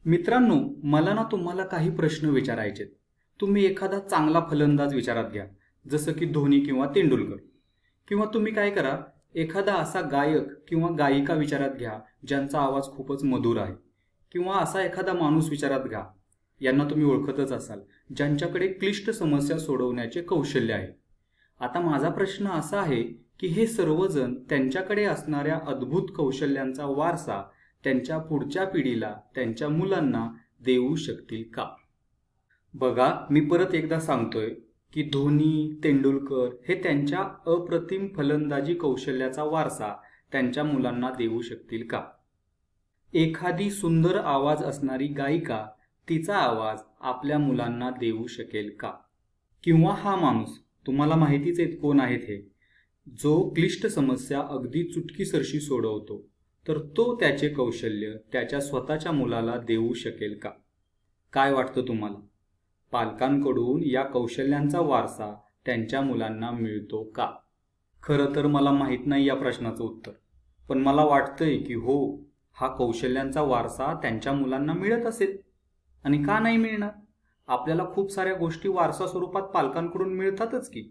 मित्रांनो, मला ना तुम्हाला काही प्रश्न विचारायचे आहेत. तुम्ही एखादा चांगला फलंदाज विचारात घ्या, जसं की धोनी किंवा तेंडुलकर. किंवा तुम्ही काय करा, एखादा असा गायक किंवा गायिका विचारात घ्या, ज्यांचा आवाज खूपच मधुर आहे. किंवा असा एखादा माणूस विचारात घ्या, यांना तुम्ही ओळखतच असाल, ज्यांच्याकडे क्लिष्ट समस्या सोडवण्याचे कौशल्य आहे. आता माझा प्रश्न असा आहे की हे सर्वजण त्यांच्याकडे असणाऱ्या अद्भुत कौशल्यांचा वारसा त्यांच्या पुढच्या पिढीला, त्यांच्या मुलांना देऊ शकतील का? बघा, मी परत एकदा सांगतोय की धोनी, तेंडुलकर हे त्यांच्या अप्रतिम फलंदाजी कौशल्याचा वारसा त्यांच्या मुलांना देऊ शकतील का? एखादी सुंदर आवाज असणारी गायिका तिचा आवाज आपल्या मुलांना देऊ शकेल का? किंवा हा माणूस, तुम्हाला माहितीच आहे कोण आहेत हे, जो क्लिष्ट समस्या अगदी चुटकीसरशी सोडवतो, तर तो त्याचे कौशल्य त्याच्या स्वतःच्या मुलाला देऊ शकेल का? काय वाटतं तुम्हाला? पालकांकडून या कौशल्यांचा वारसा त्यांच्या मुलांना मिळतो का? खरं तर मला माहित नाही या प्रश्नाचं उत्तर, पण मला वाटतंय की हो, हा कौशल्यांचा वारसा त्यांच्या मुलांना मिळत असेल. आणि का नाही मिळणार? आपल्याला खूप साऱ्या गोष्टी वारसा स्वरूपात पालकांकडून मिळतातच की.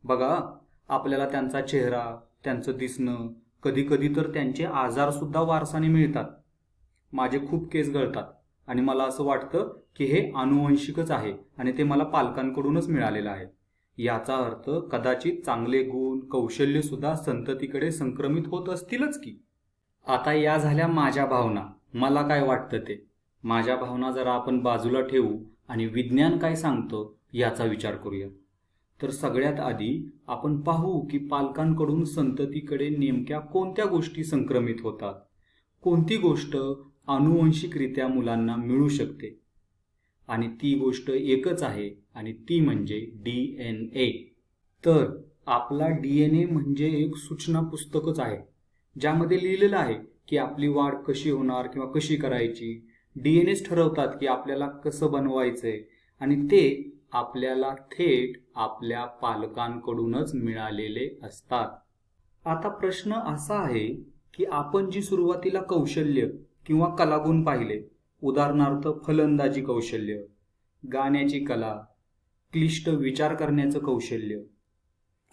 बघा, आपल्याला त्यांचा चेहरा, त्यांचं दिसणं, कधी कधी तर त्यांचे आजार सुद्धा वारसाने मिळतात. माझे खूप केस गळतात आणि मला असं वाटतं की हे आनुवंशिकच आहे आणि ते मला पालकांकडूनच मिळालेलं आहे. याचा अर्थ कदाचित चांगले गुण, कौशल्य सुद्धा संततीकडे संक्रमित होत असतीलच की. आता या झाल्या माझ्या भावना, मला काय वाटतं ते. माझ्या भावना जरा आपण बाजूला ठेवू आणि विज्ञान काय सांगतं याचा विचार करूया. तर सगळ्यात आधी आपण पाहू की पालकांकडून संततीकडे नेमक्या कोणत्या गोष्टी संक्रमित होतात, कोणती गोष्ट आनुवंशिकरित्या मुलांना मिळू शकते. आणि ती गोष्ट एकच आहे आणि ती म्हणजे DNA. तर आपला DNA म्हणजे एक सूचना पुस्तकच आहे, ज्यामध्ये लिहिलेलं आहे की आपली वाढ कशी होणार किंवा कशी करायची. DNAच ठरवतात की आपल्याला कसं बनवायचंय आणि ते आपल्याला थेट आपल्या पालकांकडूनच मिळालेले असतात. आता प्रश्न असा आहे की आपण जी सुरुवातीला कौशल्य किंवा कलागुण पाहिले, उदाहरणार्थ फलंदाजी कौशल्य, गाण्याची कला, क्लिष्ट विचार करण्याचं कौशल्य,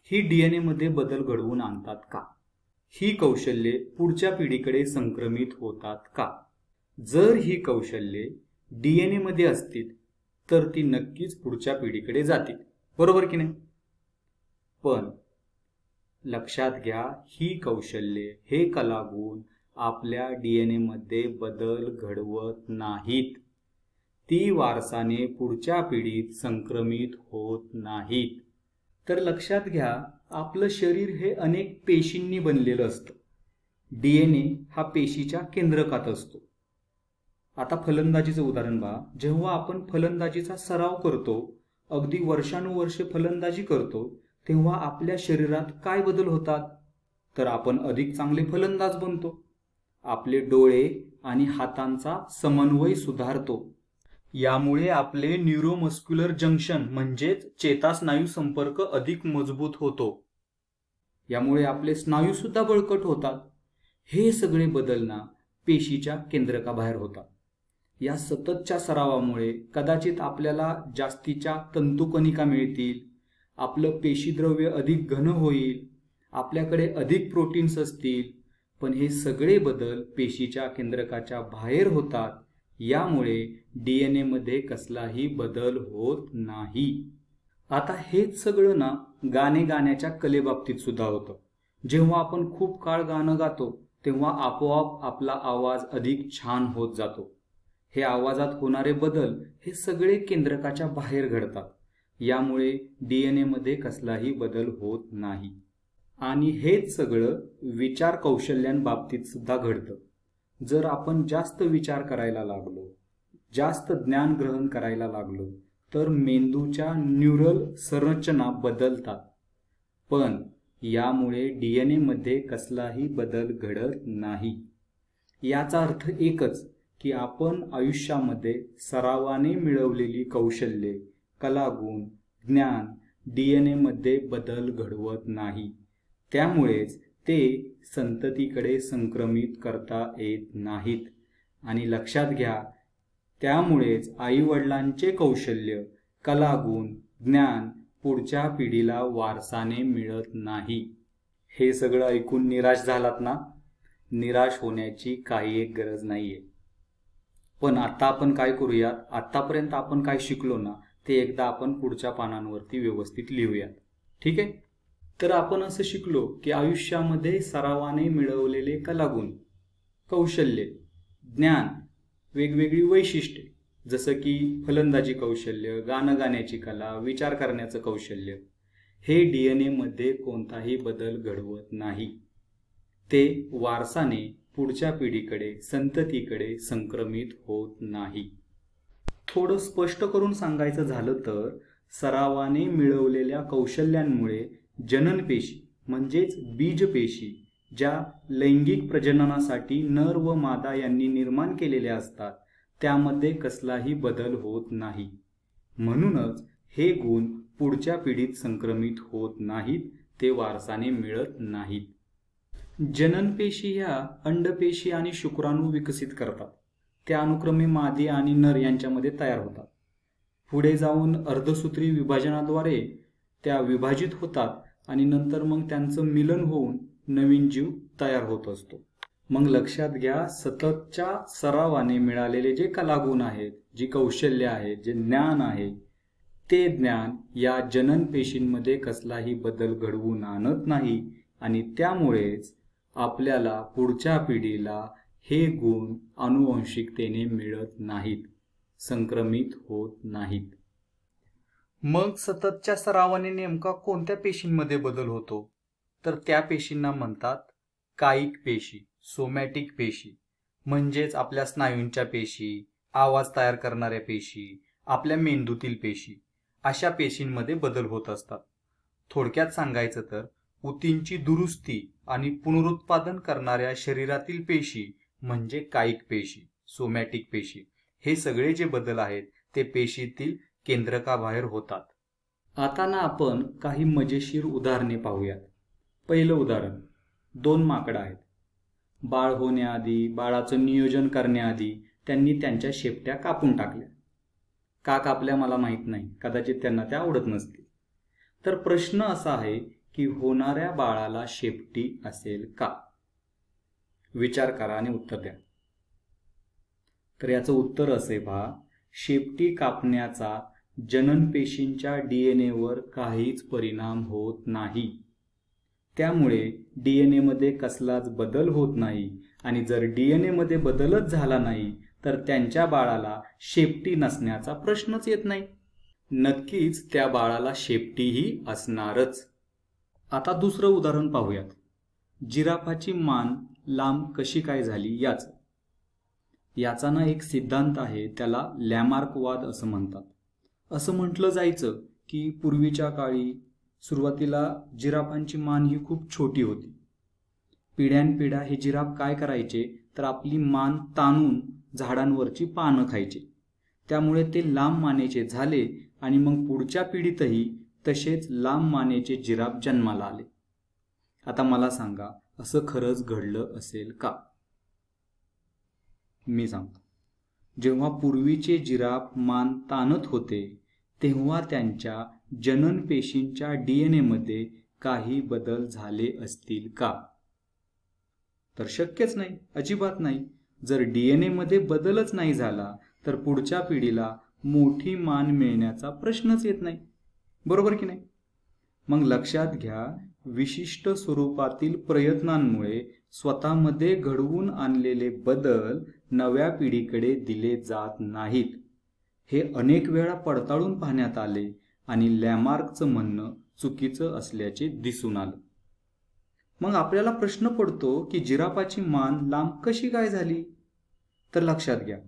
ही DNA मध्ये बदल घडवून आणतात का? ही कौशल्ये पुढच्या पिढीकडे संक्रमित होतात का? जर ही कौशल्ये DNA मध्ये असतील तर ती नक्कीच पुढच्या पिढीकडे जातील, बरोबर की नाही? पण लक्षात घ्या, ही कौशल्ये, हे कलागुण आपल्या DNA मध्ये बदल घडवत नाहीत. ती वारसाने पुढच्या पिढीत संक्रमित होत नाहीत. तर लक्षात घ्या, आपलं शरीर हे अनेक पेशींनी बनलेलं असतं. DNA हा पेशीच्या केंद्रकात असतो. आता फलंदाजीचं उदाहरण पहा. जेव्हा आपण फलंदाजीचा सराव करतो, अगदी वर्षानुवर्षे फलंदाजी करतो, तेव्हा आपल्या शरीरात काय बदल होतात? तर आपण अधिक चांगले फलंदाज बनतो. आपले डोळे आणि हातांचा समन्वय सुधारतो. यामुळे आपले न्यूरोमस्क्युलर जंक्शन म्हणजेच चेतास्नायू संपर्क अधिक मजबूत होतो. यामुळे आपले स्नायू सुद्धा बळकट होतात. हे सगळे बदल ना पेशीच्या केंद्रकाबाहेर होतात. या सततच्या सरावामुळे कदाचित आपल्याला जास्तीच्या तंतुकणिका मिळतील, आपलं पेशीद्रव्य अधिक घन होईल, आपल्याकडे अधिक प्रोटीन्स असतील. पण हे सगळे बदल पेशीच्या केंद्रकाच्या बाहेर होतात. यामुळे DNA मध्ये कसलाही बदल होत नाही. आता हेच सगळं ना गाणे गाण्याच्या कलेबाबतीत सुद्धा होतं. जेव्हा आपण खूप काळ गाणं गातो, तेव्हा आपोआप आपला आवाज अधिक छान होत जातो. हे आवाजात होणारे बदल हे सगळे केंद्रकाच्या बाहेर घडतात. यामुळे DNA मध्ये कसलाही बदल होत नाही. आणि हेच सगळं विचार कौशल्यांबाबतीत सुद्धा घडतं. जर आपण जास्त विचार करायला लागलो, जास्त ज्ञान ग्रहण करायला लागलो, तर मेंदूच्या न्यूरल संरचना बदलतात. पण यामुळे DNA मध्ये कसलाही बदल घडत नाही. याचा अर्थ एकच की आपण आयुष्यामध्ये सरावाने मिळवलेली कौशल्ये, कलागुण, ज्ञान DNA मध्ये बदल घडवत नाही. त्यामुळेच ते संततीकडे संक्रमित करता येत नाहीत. आणि लक्षात घ्या, त्यामुळेच आईवडिलांचे कौशल्य, कलागुण, ज्ञान पुढच्या पिढीला वारसाने मिळत नाही. हे सगळं ऐकून निराश झालात ना? निराश होण्याची काही एक गरज नाहीये. पण आता आपण काय करूयात, आतापर्यंत आपण काय शिकलो ना ते एकदा आपण पुढच्या पानांवरती व्यवस्थित लिहूयात. ठीक आहे? तर आपण असं शिकलो की आयुष्यामध्ये सरावाने मिळवलेले कलागुण, कौशल्य, ज्ञान, वेगवेगळी वैशिष्ट्ये जसं की फलंदाजी कौशल्य, गाणं गाण्याची कला, विचार करण्याचं कौशल्य हे DNA मध्ये कोणताही बदल घडवत नाही. ते वारसाने पुढच्या पिढीकडे, संततीकडे संक्रमित होत नाही. थोडं स्पष्ट करून सांगायचं झालं तर सरावाने मिळवलेल्या कौशल्यांमुळे जननपेशी म्हणजेच बीजपेशी ज्या लैंगिक प्रजननासाठी नर व मादा यांनी निर्माण केलेल्या असतात त्यामध्ये कसलाही बदल होत नाही. म्हणूनच हे गुण पुढच्या पिढीत संक्रमित होत नाहीत, ते वारसाने मिळत नाहीत. जननपेशी ह्या अंडपेशी आणि शुक्राणू विकसित करतात. त्या अनुक्रमे मादी आणि नर यांच्यामध्ये तयार होतात. पुढे जाऊन अर्धसूत्री विभाजनाद्वारे त्या विभाजित होतात आणि नंतर मग त्यांचं मिलन होऊन नवीन जीव तयार होत असतो. मग लक्षात घ्या, सततच्या सरावाने मिळालेले जे कलागुण आहेत, जी कौशल्य आहेत, जे ज्ञान आहे, ते ज्ञान या जननपेशींमध्ये कसलाही बदल घडवून आणत नाही आणि त्यामुळेच आपल्याला पुढच्या पिढीला हे गुण आनुवंशिकतेने मिळत नाहीत, संक्रमित होत नाहीत. मग सततच्या सरावाने नेमका कोणत्या पेशींमध्ये बदल होतो? तर त्या पेशींना म्हणतात कायिक पेशी, सोमॅटिक पेशी. म्हणजेच आपल्या स्नायूंच्या पेशी, आवाज तयार करणाऱ्या पेशी, आपल्या मेंदूतील पेशी, अशा पेशींमध्ये बदल होत असतात. थोडक्यात सांगायचं तर ऊतींची दुरुस्ती आणि पुनरुत्पादन करणाऱ्या शरीरातील पेशी म्हणजे कायिक पेशी, सोमॅटिक पेशी. हे सगळे जे बदल आहेत ते पेशीतील केंद्रकाबाहेर होतात. आता ना आपण काही मजेशीर उदाहरणे पाहूयात. पहिलं उदाहरण, 2 माकडं आहेत. बाळ होण्याआधी, बाळाचं नियोजन करण्याआधी त्यांनी त्यांच्या शेपट्या कापून टाकल्या. का कापल्या मला माहीत नाही, कदाचित त्यांना त्या आवडत नसतील. तर प्रश्न असा आहे की होणाऱ्या बाळाला शेपटी असेल का? विचार करा आणि उत्तर द्या. तर याचं उत्तर असे पहा, शेपटी कापण्याचा जननपेशींच्या DNA वर काहीच परिणाम होत नाही. त्यामुळे DNA मध्ये कसलाच बदल होत नाही आणि जर DNA मध्ये बदलच झाला नाही तर त्यांच्या बाळाला शेपटी नसण्याचा प्रश्नच येत नाही. नक्कीच त्या बाळाला शेपटीही असणारच. आता दुसरं उदाहरण पाहूयात. जिराफाची मान लांब कशी काय झाली याचा ना एक सिद्धांत आहे, त्याला लॅमार्कवाद असं म्हणतात. असं म्हटलं जायचं की पूर्वीच्या काळी सुरुवातीला जिराफांची मान ही खूप छोटी होती. पिढ्यानपिढ्या हे जिराफ काय करायचे तर आपली मान ताणून झाडांवरची पानं खायचे. त्यामुळे ते लांब मानेचे झाले आणि मग पुढच्या पिढीतही तसेच लांब मानेचे जिराफ जन्माला आले. आता मला सांगा, असं खरंच घडलं असेल का? मी सांगतो. जेव्हा पूर्वीचे जिराफ मान ताणत होते तेव्हा त्यांच्या जनन पेशींच्या DNA मध्ये काही बदल झाले असतील का? तर शक्यच नाही, अजिबात नाही. जर DNA मध्ये बदलच नाही झाला तर पुढच्या पिढीला मोठी मान मिळण्याचा प्रश्नच येत नाही. बरोबर की नाही? मग लक्षात घ्या, विशिष्ट स्वरूपातील प्रयत्नांमुळे स्वतःमध्ये घडवून आणलेले बदल नव्या पिढीकडे दिले जात नाहीत. हे अनेक वेळा पडताळून पाहण्यात आले आणि लॅमार्कचं म्हणणं चुकीचं असल्याचे दिसून आलं. मग आपल्याला प्रश्न पडतो की जिराफाची मान लांब कशी काय झाली? तर लक्षात घ्या,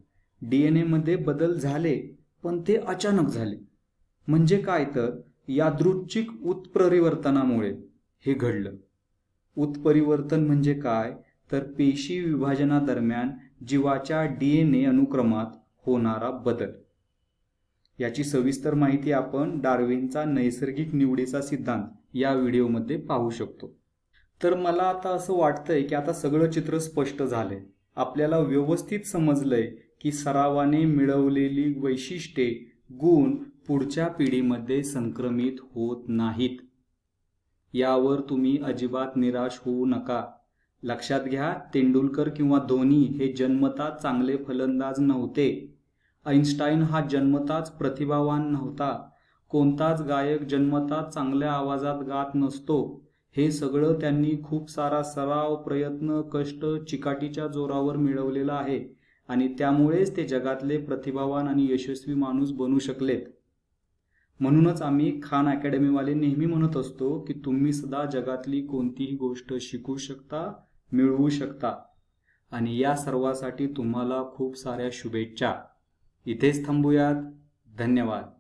DNA मध्ये बदल झाले पण ते अचानक झाले. म्हणजे काय तर यादृच्छिक उत्परिवर्तनामुळे हे घडलं. उत्परिवर्तन म्हणजे काय तर पेशी विभाजनादरम्यान जीवाच्या DNA अनुक्रमात होणारा बदल. याची सविस्तर माहिती आपण डार्विनचा नैसर्गिक निवडीचा सिद्धांत या व्हिडिओमध्ये पाहू शकतो. तर मला आता असं वाटतंय की आता सगळं चित्र स्पष्ट झालंय. आपल्याला व्यवस्थित समजलंय की सरावाने मिळवलेली वैशिष्ट्ये, गुण पुढच्या पिढीमध्ये संक्रमित होत नाहीत. यावर तुम्ही अजिबात निराश होऊ नका. लक्षात घ्या, तेंडुलकर किंवा धोनी हे जन्मताच चांगले फलंदाज नव्हते. आईन्स्टाईन हा जन्मताच प्रतिभावान नव्हता. कोणताच गायक जन्मताच चांगल्या आवाजात गात नसतो. हे सगळं त्यांनी खूप सारा सराव, प्रयत्न, कष्ट, चिकाटीच्या जोरावर मिळवलेलं आहे आणि त्यामुळेच ते जगातले प्रतिभावान आणि यशस्वी माणूस बनू शकलेत. म्हणूनच आम्ही खान अकॅडमीवाले नेहमी म्हणत असतो की तुम्ही सुद्धा जगातली कोणतीही गोष्ट शिकू शकता, मिळवू शकता. आणि या सर्वासाठी तुम्हाला खूप साऱ्या शुभेच्छा. इथेच थांबूयात. धन्यवाद.